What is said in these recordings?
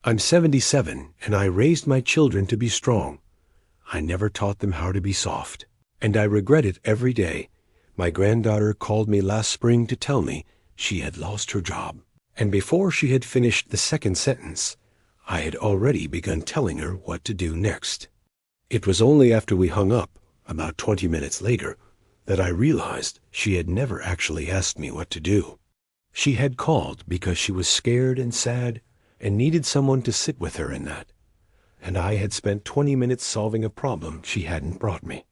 I'm 77, and I raised my children to be strong. I never taught them how to be soft, and I regret it every day. My granddaughter called me last spring to tell me she had lost her job, and before she had finished the second sentence, I had already begun telling her what to do next. It was only after we hung up, about 20 minutes later, that I realized she had never actually asked me what to do. She had called because she was scared and sad and needed someone to sit with her in that, and I had spent 20 minutes solving a problem she hadn't brought me.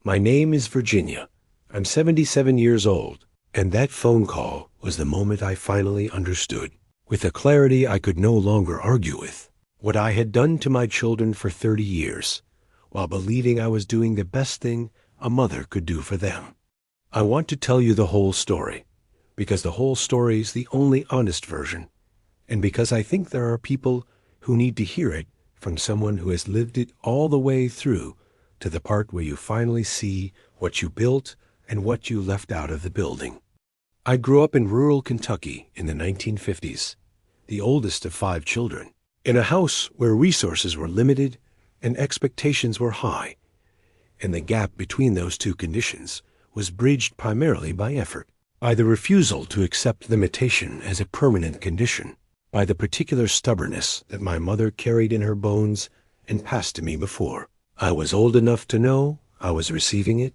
My name is Virginia. I'm 77 years old, and that phone call was the moment I finally understood, with a clarity I could no longer argue with, what I had done to my children for 30 years, while believing I was doing the best thing a mother could do for them. I want to tell you the whole story, because the whole story is the only honest version, and because I think there are people who need to hear it from someone who has lived it all the way through to the part where you finally see what you built and what you left out of the building. I grew up in rural Kentucky in the 1950s, the oldest of 5 children, in a house where resources were limited and expectations were high, and the gap between those two conditions was bridged primarily by effort, by the refusal to accept limitation as a permanent condition, by the particular stubbornness that my mother carried in her bones and passed to me before I was old enough to know I was receiving it.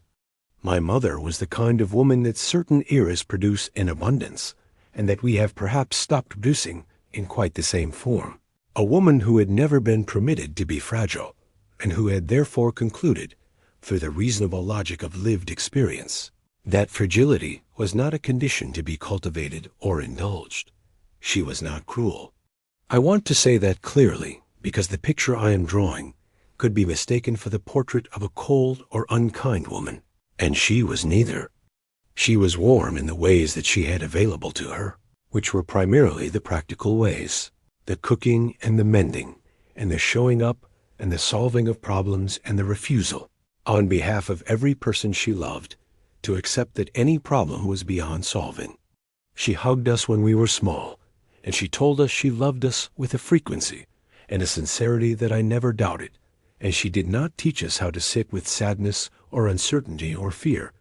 My mother was the kind of woman that certain eras produce in abundance, and that we have perhaps stopped producing in quite the same form. A woman who had never been permitted to be fragile, and who had therefore concluded, through the reasonable logic of lived experience, that fragility was not a condition to be cultivated or indulged. She was not cruel. I want to say that clearly, because the picture I am drawing could be mistaken for the portrait of a cold or unkind woman, and she was neither. She was warm in the ways that she had available to her, which were primarily the practical ways, the cooking and the mending, and the showing up and the solving of problems and the refusal, on behalf of every person she loved, to accept that any problem was beyond solving. She hugged us when we were small, and she told us she loved us with a frequency and a sincerity that I never doubted, and she did not teach us how to sit with sadness or uncertainty or fear,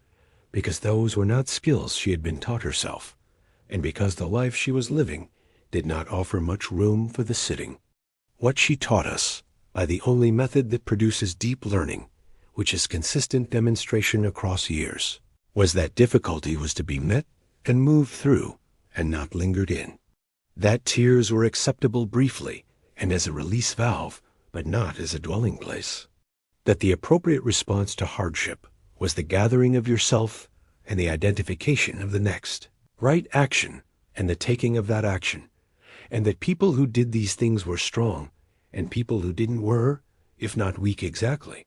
because those were not skills she had been taught herself, and because the life she was living did not offer much room for the sitting. What she taught us, by the only method that produces deep learning, which is consistent demonstration across years, was that difficulty was to be met and moved through, and not lingered in. That tears were acceptable briefly and as a release valve, but not as a dwelling place. That the appropriate response to hardship was the gathering of yourself and the identification of the next, right action and the taking of that action, and that people who did these things were strong, and people who didn't were, if not weak exactly,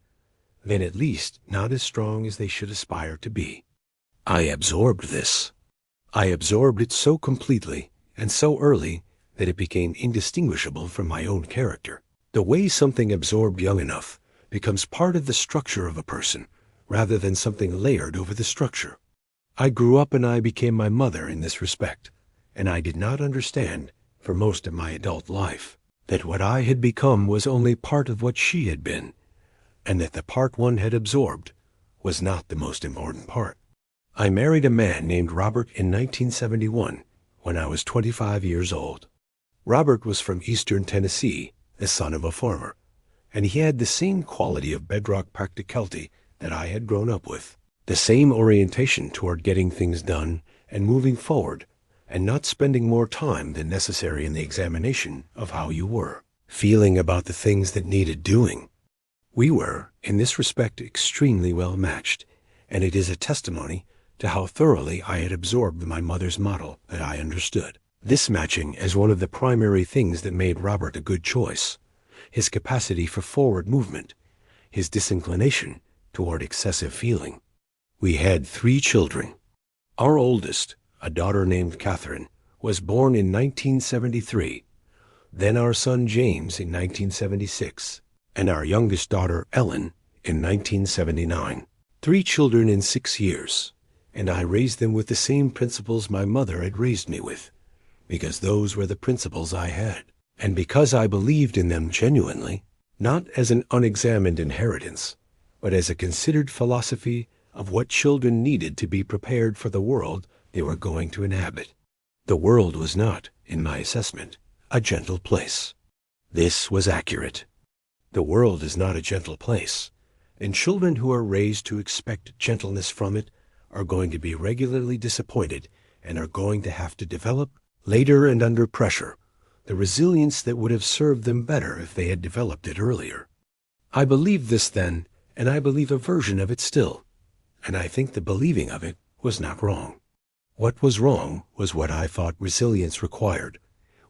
then at least not as strong as they should aspire to be. I absorbed this. I absorbed it so completely and so early that it became indistinguishable from my own character. The way something absorbed young enough becomes part of the structure of a person, rather than something layered over the structure. I grew up and I became my mother in this respect, and I did not understand, for most of my adult life, that what I had become was only part of what she had been, and that the part one had absorbed was not the most important part. I married a man named Robert in 1971 when I was 25 years old. Robert was from eastern Tennessee, the son of a farmer, and he had the same quality of bedrock practicality that I had grown up with, the same orientation toward getting things done and moving forward, and not spending more time than necessary in the examination of how you were, feeling about the things that needed doing. We were, in this respect, extremely well matched, and it is a testimony to how thoroughly I had absorbed my mother's model that I understood this matching as one of the primary things that made Robert a good choice: his capacity for forward movement, his disinclination toward excessive feeling. We had 3 children. Our oldest, a daughter named Catherine, was born in 1973, then our son James in 1976, and our youngest daughter Ellen in 1979. 3 children in 6 years, and I raised them with the same principles my mother had raised me with, because those were the principles I had. And because I believed in them genuinely, not as an unexamined inheritance, but as a considered philosophy of what children needed to be prepared for the world they were going to inhabit. The world was not, in my assessment, a gentle place. This was accurate. The world is not a gentle place, and children who are raised to expect gentleness from it are going to be regularly disappointed and are going to have to develop, later and under pressure, the resilience that would have served them better if they had developed it earlier. I believed this then, and I believe a version of it still, and I think the believing of it was not wrong. What was wrong was what I thought resilience required,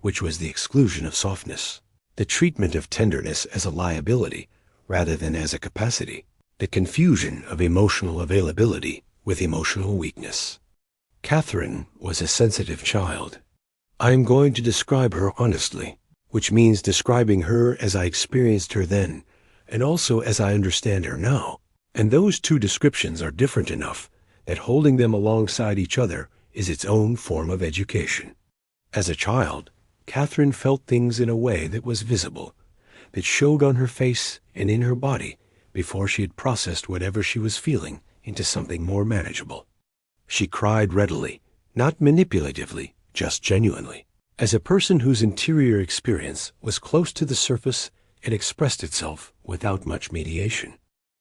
which was the exclusion of softness, the treatment of tenderness as a liability rather than as a capacity, the confusion of emotional availability with emotional weakness. Catherine was a sensitive child. I am going to describe her honestly, which means describing her as I experienced her then, and also as I understand her now. And those two descriptions are different enough that holding them alongside each other is its own form of education. As a child, Catherine felt things in a way that was visible, that showed on her face and in her body before she had processed whatever she was feeling into something more manageable. She cried readily, not manipulatively, just genuinely, as a person whose interior experience was close to the surface and expressed itself without much mediation.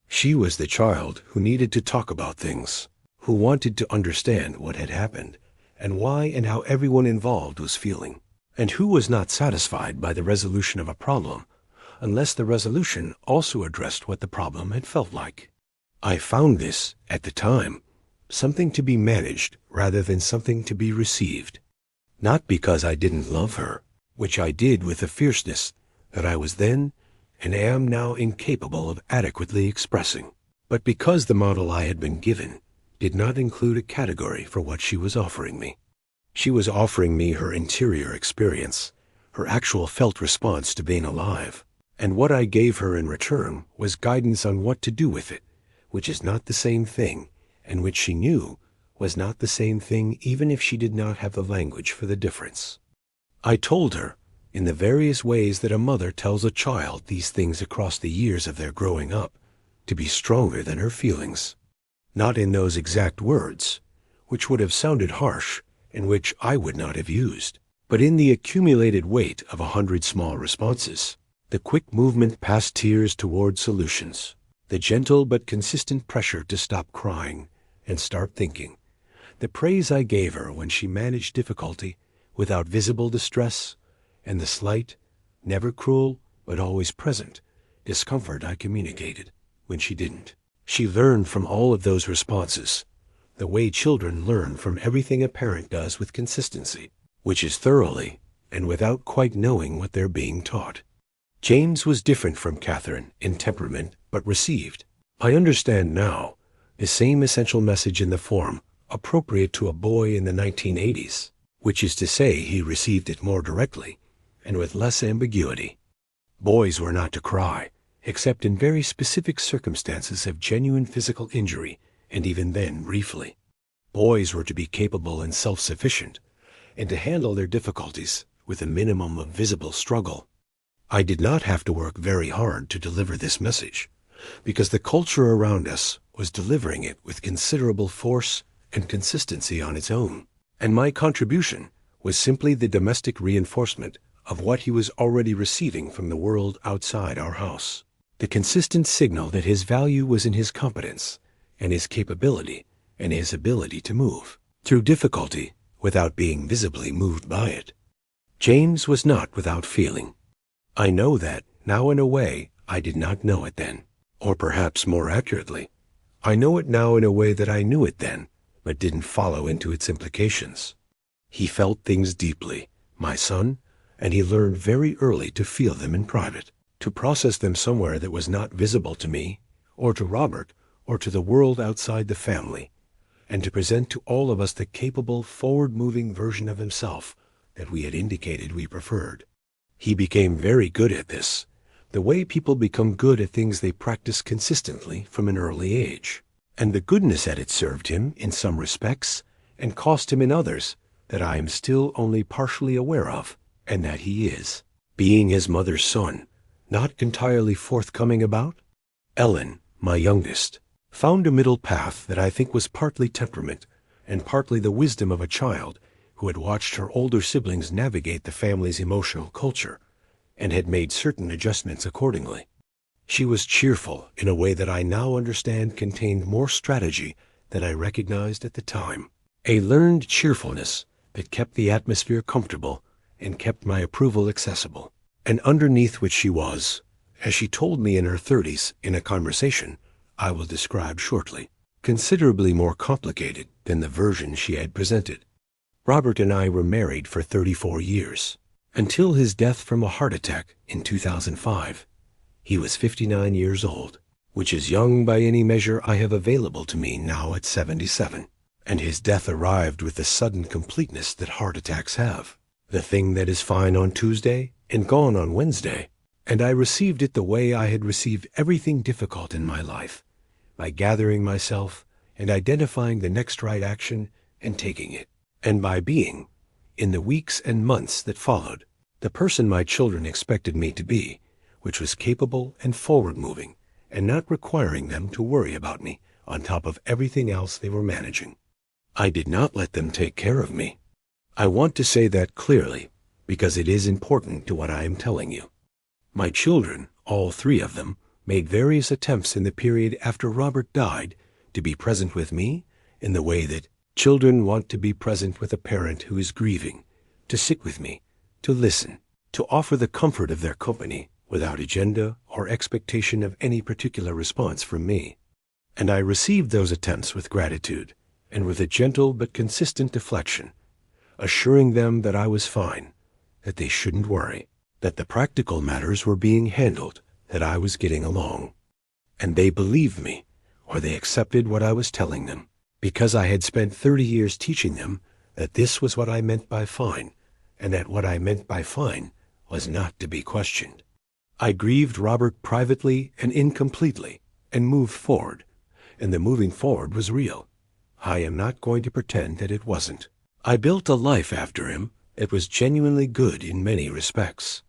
She was the child who needed to talk about things, who wanted to understand what had happened, and why and how everyone involved was feeling, and who was not satisfied by the resolution of a problem unless the resolution also addressed what the problem had felt like. I found this, at the time, something to be managed rather than something to be received. Not because I didn't love her, which I did with a fierceness that I was then and am now incapable of adequately expressing, but because the model I had been given did not include a category for what she was offering me. She was offering me her interior experience, her actual felt response to being alive, and what I gave her in return was guidance on what to do with it, which is not the same thing, and which she knew was not the same thing even if she did not have the language for the difference. I told her, in the various ways that a mother tells a child these things across the years of their growing up, to be stronger than her feelings. Not in those exact words, which would have sounded harsh and which I would not have used, but in the accumulated weight of 100 small responses, the quick movement past tears toward solutions, the gentle but consistent pressure to stop crying and start thinking, the praise I gave her when she managed difficulty without visible distress, and the slight, never cruel, but always present, discomfort I communicated when she didn't. She learned from all of those responses, the way children learn from everything a parent does with consistency, which is thoroughly and without quite knowing what they're being taught. James was different from Catherine in temperament, but received, I understand now, the same essential message in the form appropriate to a boy in the 1980s, which is to say he received it more directly and with less ambiguity. Boys were not to cry, except in very specific circumstances of genuine physical injury, and even then briefly. Boys were to be capable and self-sufficient, and to handle their difficulties with a minimum of visible struggle. I did not have to work very hard to deliver this message, because the culture around us was delivering it with considerable force and consistency on its own, and my contribution was simply the domestic reinforcement of what he was already receiving from the world outside our house, the consistent signal that his value was in his competence and his capability and his ability to move through difficulty without being visibly moved by it. James was not without feeling. I know that now in a way I did not know it then, or perhaps more accurately, I know it now in a way that I knew it then, but didn't follow into its implications. He felt things deeply, my son, and he learned very early to feel them in private, to process them somewhere that was not visible to me, or to Robert, or to the world outside the family, and to present to all of us the capable, forward-moving version of himself that we had indicated we preferred. He became very good at this, the way people become good at things they practice consistently from an early age. And the goodness at it served him in some respects and cost him in others that I am still only partially aware of, and that he is. being his mother's son, not entirely forthcoming about? Ellen, my youngest, found a middle path that I think was partly temperament and partly the wisdom of a child who had watched her older siblings navigate the family's emotional culture and had made certain adjustments accordingly. She was cheerful in a way that I now understand contained more strategy than I recognized at the time. A learned cheerfulness that kept the atmosphere comfortable and kept my approval accessible, and underneath which she was, as she told me in her 30s in a conversation I will describe shortly, considerably more complicated than the version she had presented. Robert and I were married for 34 years, until his death from a heart attack in 2005. He was 59 years old, which is young by any measure I have available to me now at 77. And his death arrived with the sudden completeness that heart attacks have. The thing that is fine on Tuesday and gone on Wednesday. And I received it the way I had received everything difficult in my life, by gathering myself and identifying the next right action and taking it. And by being, in the weeks and months that followed, the person my children expected me to be, which was capable and forward-moving, and not requiring them to worry about me on top of everything else they were managing. I did not let them take care of me. I want to say that clearly, because it is important to what I am telling you. My children, all three of them, made various attempts in the period after Robert died to be present with me in the way that children want to be present with a parent who is grieving, to sit with me, to listen, to offer the comfort of their company without agenda or expectation of any particular response from me. And I received those attempts with gratitude, and with a gentle but consistent deflection, assuring them that I was fine, that they shouldn't worry, that the practical matters were being handled, that I was getting along. And they believed me, or they accepted what I was telling them, because I had spent 30 years teaching them that this was what I meant by fine, and that what I meant by fine was not to be questioned. I grieved Robert privately and incompletely, and moved forward, and the moving forward was real. I am not going to pretend that it wasn't. I built a life after him that was genuinely good in many respects.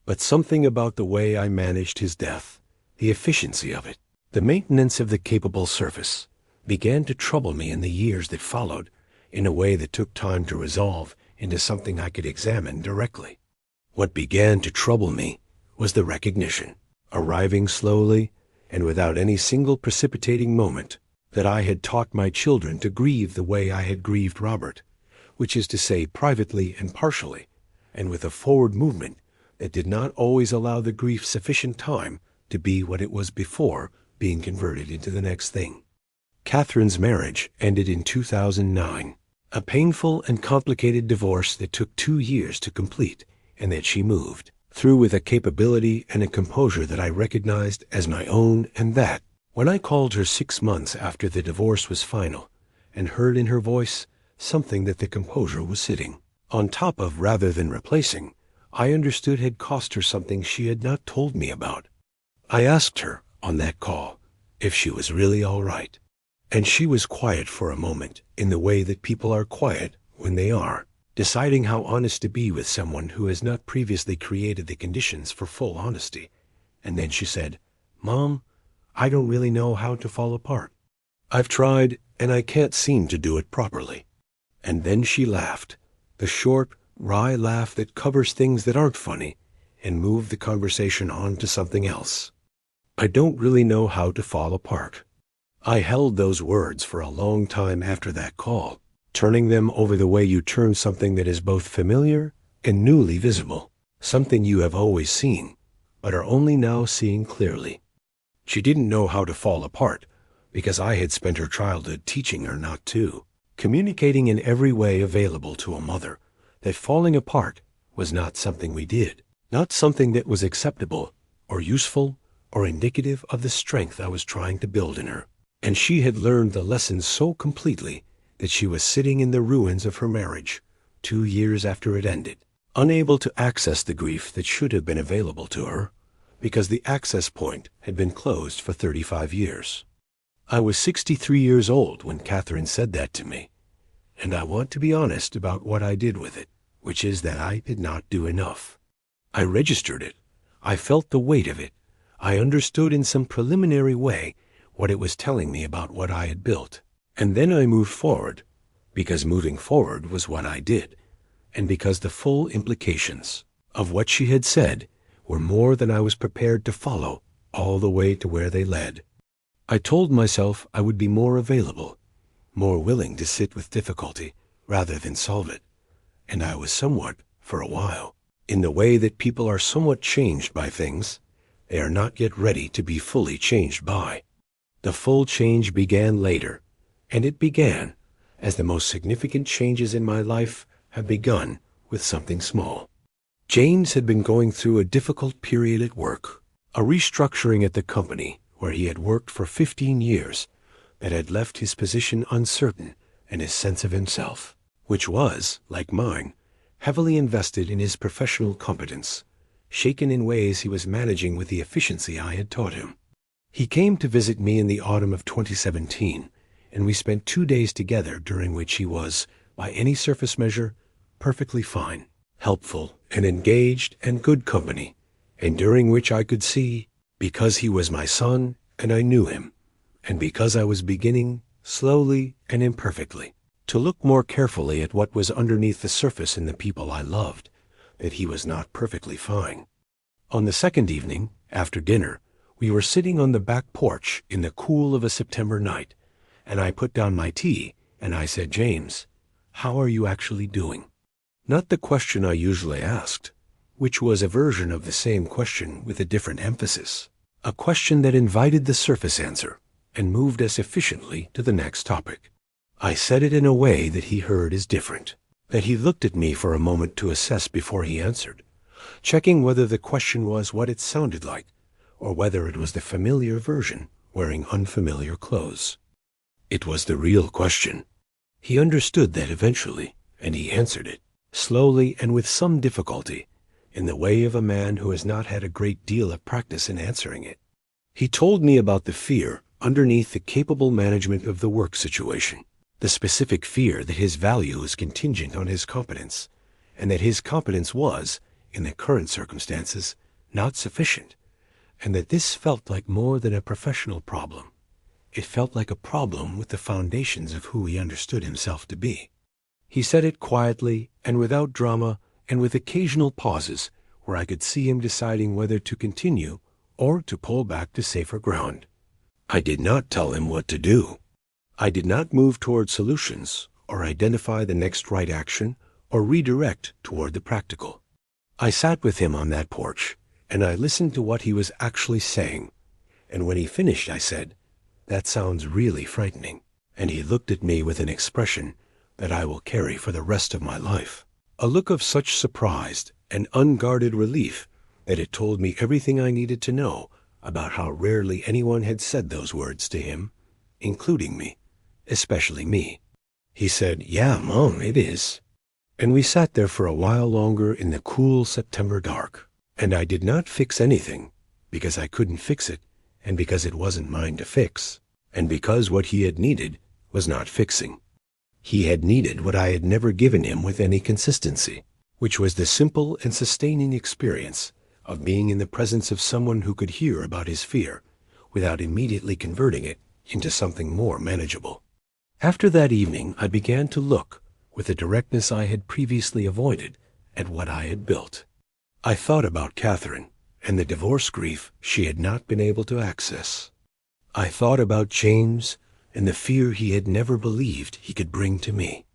But something about the way I managed his death, the efficiency of it, the maintenance of the capable surface, began to trouble me in the years that followed in a way that took time to resolve into something I could examine directly. What began to trouble me was the recognition, arriving slowly and without any single precipitating moment, that I had taught my children to grieve the way I had grieved Robert, which is to say privately and partially, and with a forward movement that did not always allow the grief sufficient time to be what it was before being converted into the next thing. Catherine's marriage ended in 2009, a painful and complicated divorce that took 2 years to complete, and that she moved through with a capability and a composure that I recognized as my own, and that, when I called her 6 months after the divorce was final, and heard in her voice something that the composure was sitting on top of rather than replacing, I understood had cost her something she had not told me about. I asked her on that call if she was really all right, and she was quiet for a moment in the way that people are quiet when they are, deciding how honest to be with someone who has not previously created the conditions for full honesty. And then she said, "Mom, I don't really know how to fall apart. I've tried, and I can't seem to do it properly." And then she laughed, the short, wry laugh that covers things that aren't funny, and moved the conversation on to something else. I don't really know how to fall apart. I held those words for a long time after that call, turning them over the way you turn something that is both familiar and newly visible, something you have always seen, but are only now seeing clearly. She didn't know how to fall apart, because I had spent her childhood teaching her not to, communicating in every way available to a mother that falling apart was not something we did, not something that was acceptable or useful or indicative of the strength I was trying to build in her. And she had learned the lesson so completely that she was sitting in the ruins of her marriage 2 years after it ended, unable to access the grief that should have been available to her, because the access point had been closed for 35 years. I was 63 years old when Catherine said that to me, and I want to be honest about what I did with it, which is that I did not do enough. I registered it. I felt the weight of it. I understood in some preliminary way what it was telling me about what I had built. And then I moved forward, because moving forward was what I did, and because the full implications of what she had said were more than I was prepared to follow all the way to where they led. I told myself I would be more available, more willing to sit with difficulty rather than solve it. And I was somewhat, for a while, in the way that people are somewhat changed by things they are not yet ready to be fully changed by. The full change began later, and it began, as the most significant changes in my life have begun, with something small. James had been going through a difficult period at work, a restructuring at the company where he had worked for 15 years that had left his position uncertain and his sense of himself, which was, like mine, heavily invested in his professional competence, shaken in ways he was managing with the efficiency I had taught him. He came to visit me in the autumn of 2017, and we spent 2 days together during which he was, by any surface measure, perfectly fine, helpful and engaged and good company, and during which I could see, because he was my son and I knew him, and because I was beginning, slowly and imperfectly, to look more carefully at what was underneath the surface in the people I loved, that he was not perfectly fine. On the second evening, after dinner, we were sitting on the back porch in the cool of a September night, and I put down my tea, and I said, "James, how are you actually doing?" Not the question I usually asked, which was a version of the same question with a different emphasis, a question that invited the surface answer and moved us efficiently to the next topic. I said it in a way that he heard as different, that he looked at me for a moment to assess before he answered, checking whether the question was what it sounded like, or whether it was the familiar version wearing unfamiliar clothes. It was the real question. He understood that eventually, and he answered it, slowly and with some difficulty, in the way of a man who has not had a great deal of practice in answering it. He told me about the fear underneath the capable management of the work situation, the specific fear that his value is contingent on his competence, and that his competence was, in the current circumstances, not sufficient, and that this felt like more than a professional problem. It felt like a problem with the foundations of who he understood himself to be. He said it quietly and without drama and with occasional pauses where I could see him deciding whether to continue or to pull back to safer ground. I did not tell him what to do. I did not move toward solutions or identify the next right action or redirect toward the practical. I sat with him on that porch, and I listened to what he was actually saying. And when he finished, I said, "That sounds really frightening." And he looked at me with an expression that I will carry for the rest of my life, a look of such surprised and unguarded relief that it told me everything I needed to know about how rarely anyone had said those words to him, including me, especially me. He said, "Yeah, Mom, it is." And we sat there for a while longer in the cool September dark, and I did not fix anything, because I couldn't fix it, and because it wasn't mine to fix, and because what he had needed was not fixing. He had needed what I had never given him with any consistency, which was the simple and sustaining experience of being in the presence of someone who could hear about his fear without immediately converting it into something more manageable. After that evening, I began to look, with a directness I had previously avoided, at what I had built. I thought about Catherine and the divorce grief she had not been able to access. I thought about James and the fear he had never believed he could bring to me.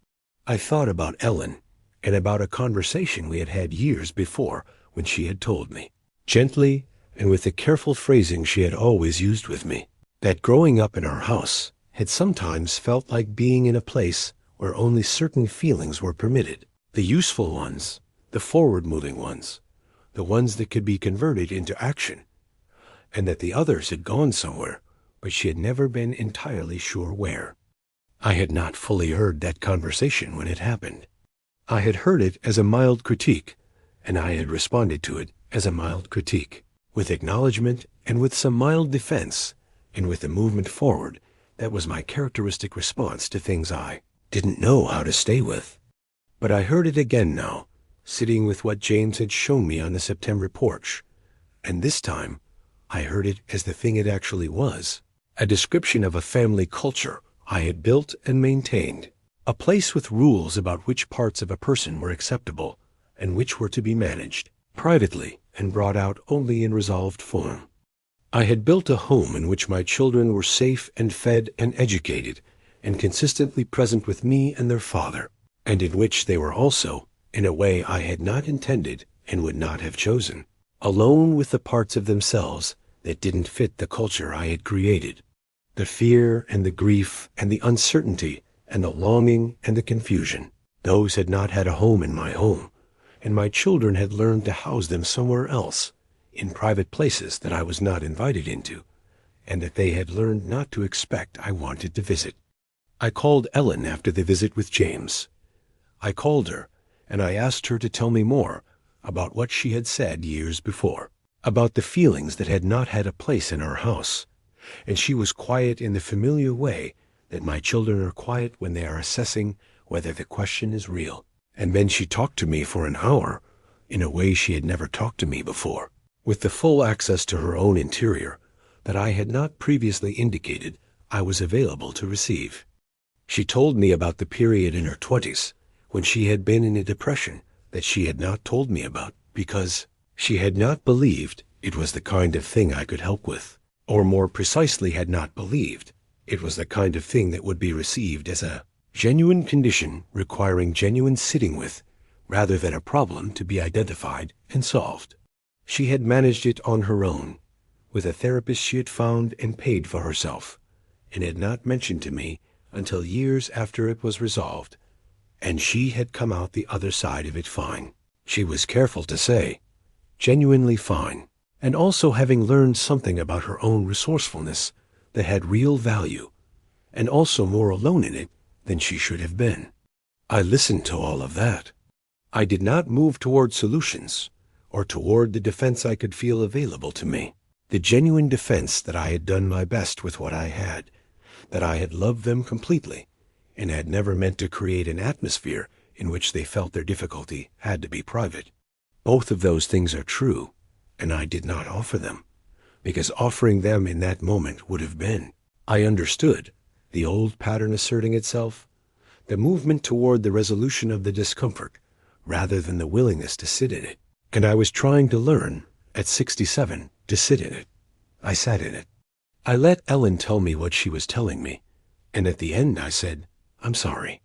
I thought about Ellen and about a conversation we had had years before when she had told me, gently and with the careful phrasing she had always used with me, that growing up in our house had sometimes felt like being in a place where only certain feelings were permitted, the useful ones, the forward-moving ones, the ones that could be converted into action, and that the others had gone somewhere, but she had never been entirely sure where. I had not fully heard that conversation when it happened. I had heard it as a mild critique, and I had responded to it as a mild critique, with acknowledgement and with some mild defense, and with the movement forward that was my characteristic response to things I didn't know how to stay with. But I heard it again now, sitting with what James had shown me on the September porch. And this time, I heard it as the thing it actually was, a description of a family culture I had built and maintained, a place with rules about which parts of a person were acceptable and which were to be managed privately and brought out only in resolved form. I had built a home in which my children were safe and fed and educated and consistently present with me and their father, and in which they were also, in a way I had not intended and would not have chosen, alone with the parts of themselves that didn't fit the culture I had created. The fear and the grief and the uncertainty and the longing and the confusion, those had not had a home in my home, and my children had learned to house them somewhere else, in private places that I was not invited into, and that they had learned not to expect I wanted to visit. I called Ellen after the visit with James. I called her, and I asked her to tell me more about what she had said years before, about the feelings that had not had a place in our house. And she was quiet in the familiar way that my children are quiet when they are assessing whether the question is real. And then she talked to me for an hour in a way she had never talked to me before, with the full access to her own interior that I had not previously indicated I was available to receive. She told me about the period in her 20s when she had been in a depression that she had not told me about because she had not believed it was the kind of thing I could help with, or more precisely had not believed it was the kind of thing that would be received as a genuine condition requiring genuine sitting with, rather than a problem to be identified and solved. She had managed it on her own, with a therapist she had found and paid for herself, and had not mentioned to me until years after it was resolved, and she had come out the other side of it fine. She was careful to say, genuinely fine, and also having learned something about her own resourcefulness that had real value, and also more alone in it than she should have been. I listened to all of that. I did not move toward solutions, or toward the defense I could feel available to me, the genuine defense that I had done my best with what I had, that I had loved them completely, and had never meant to create an atmosphere in which they felt their difficulty had to be private. Both of those things are true, and I did not offer them, because offering them in that moment would have been, I understood, the old pattern asserting itself, the movement toward the resolution of the discomfort, rather than the willingness to sit in it. And I was trying to learn, at 67, to sit in it. I sat in it. I let Ellen tell me what she was telling me, and at the end I said, I'm sorry.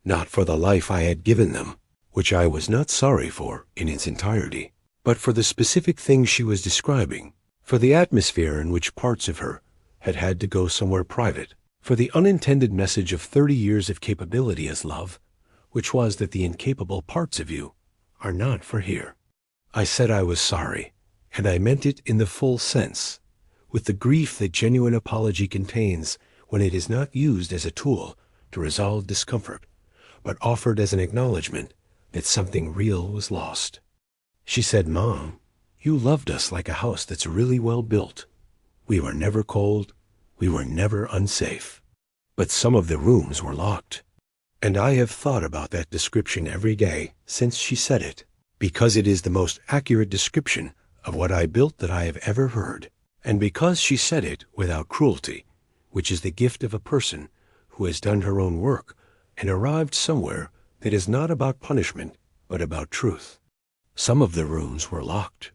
Not for the life I had given them, which I was not sorry for in its entirety, but for the specific things she was describing, for the atmosphere in which parts of her had had to go somewhere private, for the unintended message of 30 years of capability as love, which was that the incapable parts of you are not for here. I said I was sorry, and I meant it in the full sense, with the grief that genuine apology contains when it is not used as a tool to resolve discomfort, but offered as an acknowledgement that something real was lost. She said, Mom, you loved us like a house that's really well built. We were never cold. We were never unsafe. But some of the rooms were locked. And I have thought about that description every day since she said it, because it is the most accurate description of what I built that I have ever heard, and because she said it without cruelty, which is the gift of a person who has done her own work and arrived somewhere that is not about punishment, but about truth. Some of the rooms were locked.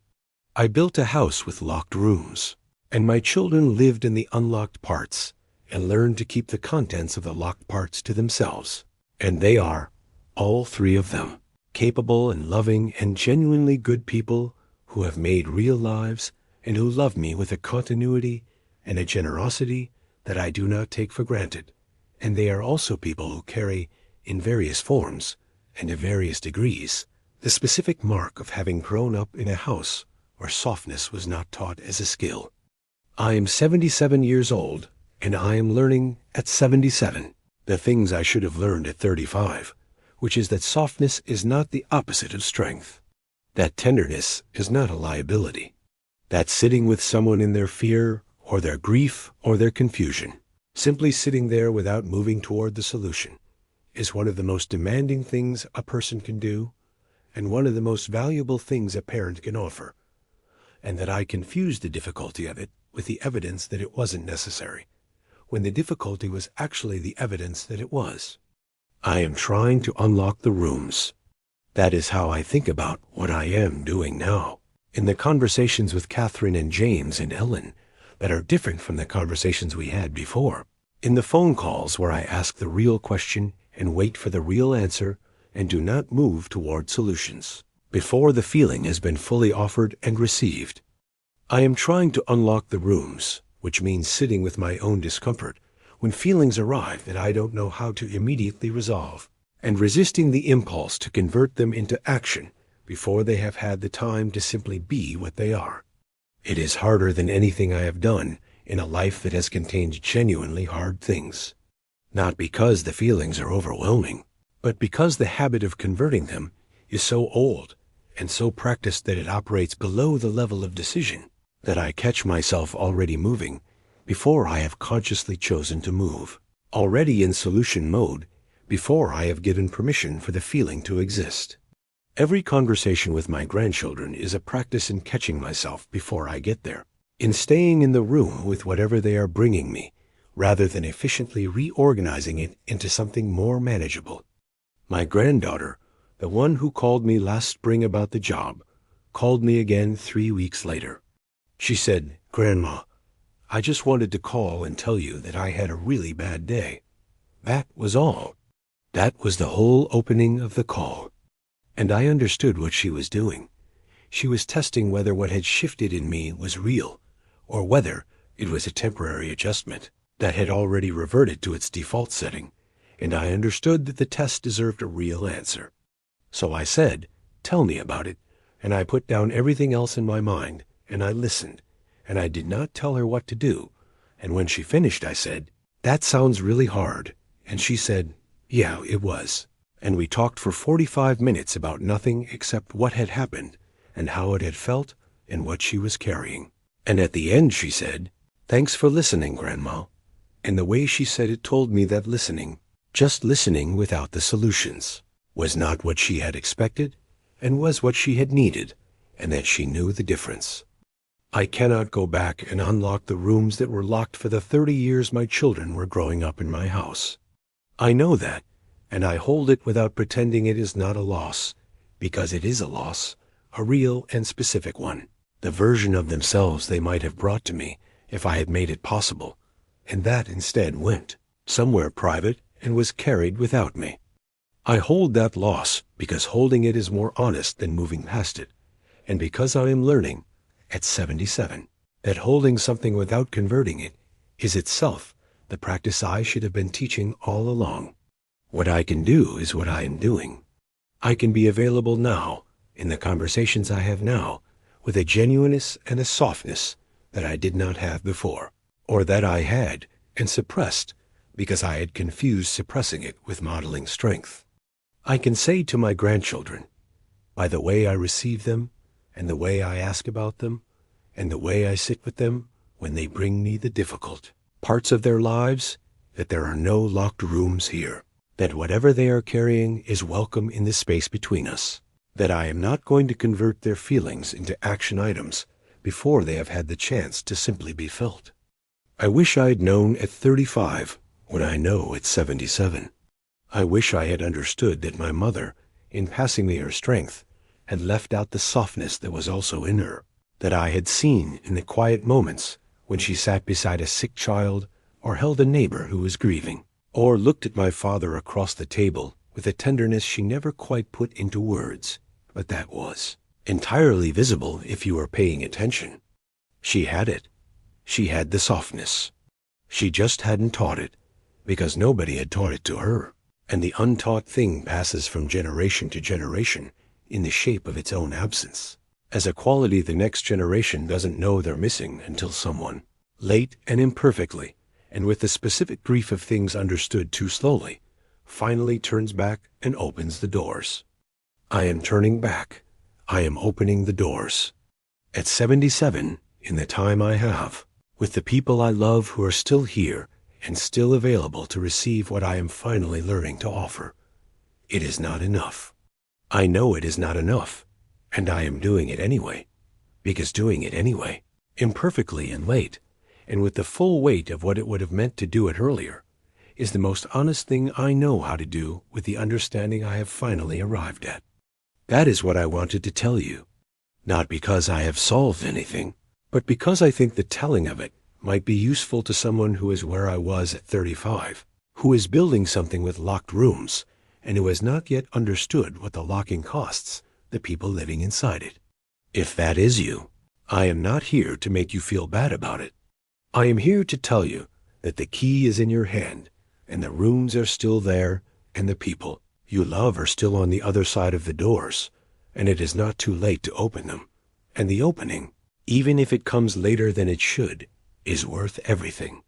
I built a house with locked rooms, and my children lived in the unlocked parts and learned to keep the contents of the locked parts to themselves. And they are, all three of them, capable and loving and genuinely good people who have made real lives and who love me with a continuity and a generosity that I do not take for granted. And they are also people who carry, in various forms and to various degrees, the specific mark of having grown up in a house where softness was not taught as a skill. I am 77 years old, and I am learning at 77 the things I should have learned at 35, which is that softness is not the opposite of strength, that tenderness is not a liability, that sitting with someone in their fear or their grief or their confusion, simply sitting there without moving toward the solution, is one of the most demanding things a person can do, and one of the most valuable things a parent can offer, and that I confused the difficulty of it with the evidence that it wasn't necessary, when the difficulty was actually the evidence that it was. I am trying to unlock the rooms. That is how I think about what I am doing now. In the conversations with Catherine and James and Ellen that are different from the conversations we had before. In the phone calls where I ask the real question and wait for the real answer and do not move toward solutions before the feeling has been fully offered and received. I am trying to unlock the rooms, which means sitting with my own discomfort when feelings arrive that I don't know how to immediately resolve, and resisting the impulse to convert them into action before they have had the time to simply be what they are. It is harder than anything I have done in a life that has contained genuinely hard things. Not because the feelings are overwhelming, but because the habit of converting them is so old and so practiced that it operates below the level of decision that I catch myself already moving before I have consciously chosen to move, already in solution mode before I have given permission for the feeling to exist. Every conversation with my grandchildren is a practice in catching myself before I get there, in staying in the room with whatever they are bringing me, rather than efficiently reorganizing it into something more manageable. My granddaughter, the one who called me last spring about the job, called me again 3 weeks later. She said, "Grandma, I just wanted to call and tell you that I had a really bad day." That was all. That was the whole opening of the call. And I understood what she was doing. She was testing whether what had shifted in me was real, or whether it was a temporary adjustment that had already reverted to its default setting, and I understood that the test deserved a real answer. So I said, "Tell me about it," and I put down everything else in my mind, and I listened, and I did not tell her what to do, and when she finished I said, "That sounds really hard," and she said, "Yeah, it was." And we talked for 45 minutes about nothing except what had happened and how it had felt and what she was carrying. And at the end she said, "Thanks for listening, Grandma." And the way she said it told me that listening, just listening without the solutions, was not what she had expected and was what she had needed, and that she knew the difference. I cannot go back and unlock the rooms that were locked for the 30 years my children were growing up in my house. I know that, and I hold it without pretending it is not a loss, because it is a loss, a real and specific one, the version of themselves they might have brought to me if I had made it possible, and that instead went somewhere private and was carried without me. I hold that loss because holding it is more honest than moving past it, and because I am learning, at 77, that holding something without converting it is itself the practice I should have been teaching all along. What I can do is what I am doing. I can be available now, in the conversations I have now, with a genuineness and a softness that I did not have before, or that I had and suppressed because I had confused suppressing it with modeling strength. I can say to my grandchildren, by the way I receive them, and the way I ask about them, and the way I sit with them when they bring me the difficult parts of their lives, that there are no locked rooms here, that whatever they are carrying is welcome in the space between us, that I am not going to convert their feelings into action items before they have had the chance to simply be felt. I wish I had known at 35 what I know at 77. I wish I had understood that my mother, in passing me her strength, had left out the softness that was also in her, that I had seen in the quiet moments when she sat beside a sick child or held a neighbor who was grieving, or looked at my father across the table with a tenderness she never quite put into words, but that was entirely visible if you were paying attention. She had it. She had the softness. She just hadn't taught it, because nobody had taught it to her, and the untaught thing passes from generation to generation in the shape of its own absence, as a quality the next generation doesn't know they're missing until someone, late and imperfectly, and with the specific grief of things understood too slowly, finally turns back and opens the doors. I am turning back. I am opening the doors. At 77, in the time I have, with the people I love who are still here and still available to receive what I am finally learning to offer, it is not enough. I know it is not enough, and I am doing it anyway, because doing it anyway, imperfectly and late, and with the full weight of what it would have meant to do it earlier, is the most honest thing I know how to do with the understanding I have finally arrived at. That is what I wanted to tell you, not because I have solved anything, but because I think the telling of it might be useful to someone who is where I was at 35, who is building something with locked rooms, and who has not yet understood what the locking costs the people living inside it. If that is you, I am not here to make you feel bad about it. I am here to tell you that the key is in your hand, and the rooms are still there, and the people you love are still on the other side of the doors, and it is not too late to open them. And the opening, even if it comes later than it should, is worth everything.